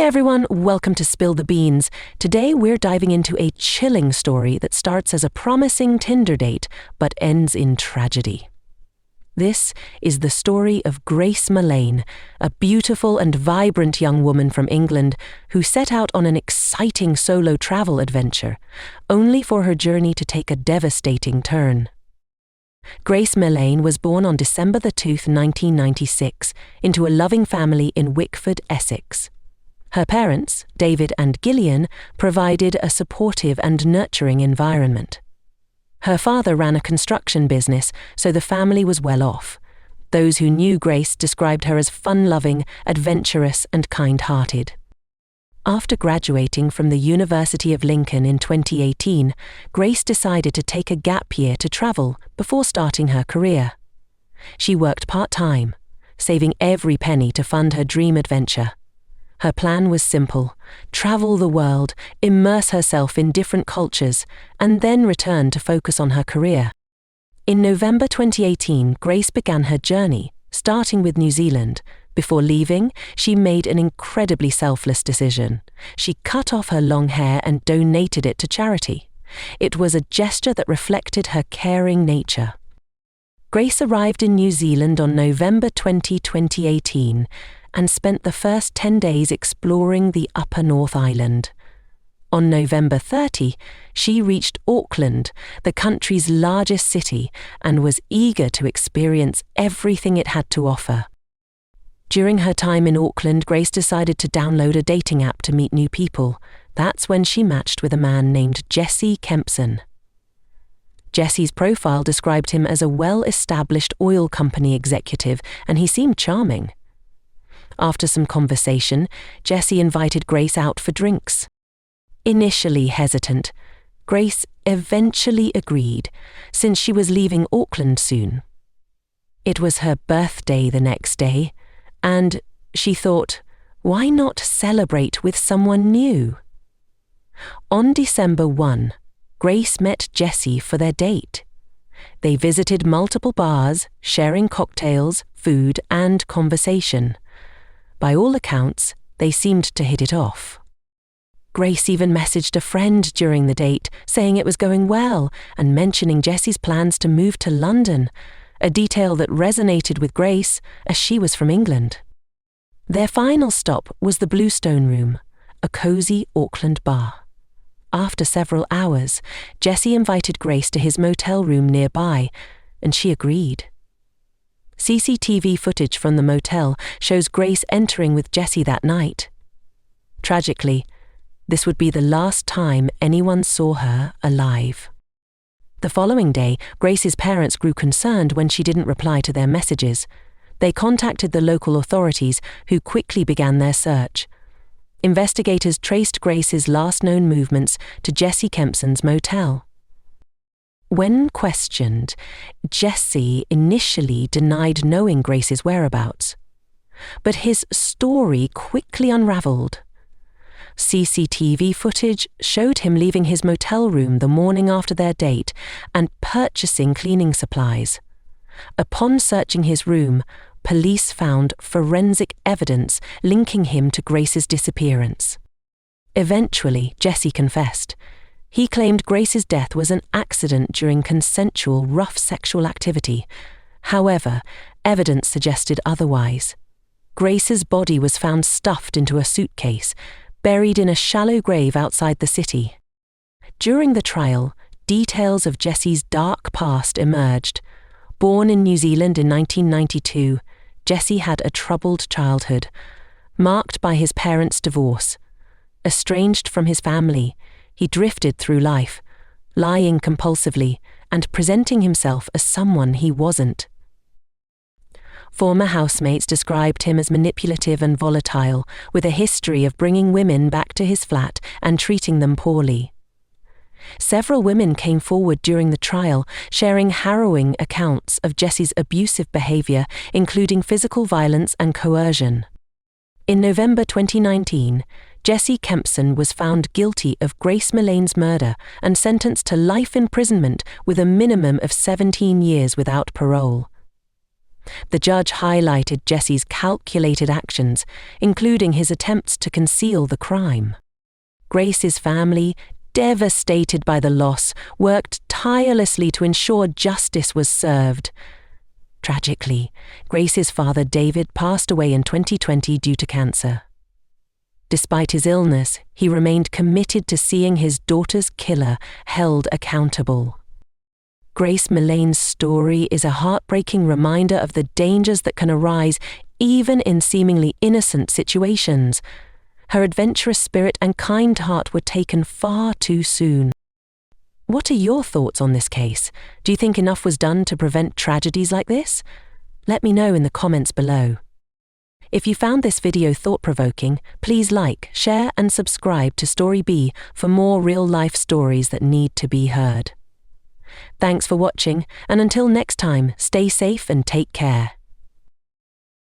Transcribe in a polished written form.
everyone, welcome to Spill the Beans. Today we're diving into a chilling story that starts as a promising Tinder date but ends in tragedy. This is the story of Grace Millane, a beautiful and vibrant young woman from England who set out on an exciting solo travel adventure, only for her journey to take a devastating turn. Grace Millane was born on December 2, 1996, into a loving family in Wickford, Essex. Her parents, David and Gillian, provided a supportive and nurturing environment. Her father ran a construction business, so the family was well off. Those who knew Grace described her as fun-loving, adventurous, and kind-hearted. After graduating from the University of Lincoln in 2018, Grace decided to take a gap year to travel before starting her career. She worked part-time, saving every penny to fund her dream adventure. Her plan was simple: travel the world, immerse herself in different cultures, and then return to focus on her career. In November 2018, Grace began her journey, starting with New Zealand. Before leaving, she made an incredibly selfless decision. She cut off her long hair and donated it to charity. It was a gesture that reflected her caring nature. Grace arrived in New Zealand on November 20, 2018, and spent the first 10 days exploring the Upper North Island. On November 30, she reached Auckland, the country's largest city, and was eager to experience everything it had to offer. During her time in Auckland, Grace decided to download a dating app to meet new people. That's when she matched with a man named Jesse Kempson. Jesse's profile described him as a well-established oil company executive, and he seemed charming. After some conversation, Jesse invited Grace out for drinks. Initially hesitant, Grace eventually agreed, since she was leaving Auckland soon. It was her birthday the next day, and she thought, why not celebrate with someone new? On December 1, Grace met Jesse for their date. They visited multiple bars, sharing cocktails, food, and conversation. By all accounts, they seemed to hit it off. Grace even messaged a friend during the date, saying it was going well and mentioning Jesse's plans to move to London, a detail that resonated with Grace as she was from England. Their final stop was the Bluestone Room, a cozy Auckland bar. After several hours, Jesse invited Grace to his motel room nearby, and she agreed. CCTV footage from the motel shows Grace entering with Jesse that night. Tragically, this would be the last time anyone saw her alive. The following day, Grace's parents grew concerned when she didn't reply to their messages. They contacted the local authorities, who quickly began their search. Investigators traced Grace's last known movements to Jesse Kempson's motel. When questioned, Jesse initially denied knowing Grace's whereabouts, but his story quickly unraveled. CCTV footage showed him leaving his motel room the morning after their date and purchasing cleaning supplies. Upon searching his room, police found forensic evidence linking him to Grace's disappearance. Eventually, Jesse confessed. He claimed Grace's death was an accident during consensual, rough sexual activity. However, evidence suggested otherwise. Grace's body was found stuffed into a suitcase, buried in a shallow grave outside the city. During the trial, details of Jesse's dark past emerged. Born in New Zealand in 1992, Jesse had a troubled childhood, marked by his parents' divorce. Estranged from his family, he drifted through life, lying compulsively and presenting himself as someone he wasn't. Former housemates described him as manipulative and volatile, with a history of bringing women back to his flat and treating them poorly. Several women came forward during the trial, sharing harrowing accounts of Jesse's abusive behavior, including physical violence and coercion. In November 2019, Jesse Kempson was found guilty of Grace Millane's murder and sentenced to life imprisonment with a minimum of 17 years without parole. The judge highlighted Jesse's calculated actions, including his attempts to conceal the crime. Grace's family, devastated by the loss, worked tirelessly to ensure justice was served. Tragically, Grace's father David passed away in 2020 due to cancer. Despite his illness, he remained committed to seeing his daughter's killer held accountable. Grace Millane's story is a heartbreaking reminder of the dangers that can arise even in seemingly innocent situations. Her adventurous spirit and kind heart were taken far too soon. What are your thoughts on this case? Do you think enough was done to prevent tragedies like this? Let me know in the comments below. If you found this video thought-provoking, please like, share and subscribe to Story B for more real-life stories that need to be heard. Thanks for watching, and until next time, stay safe and take care.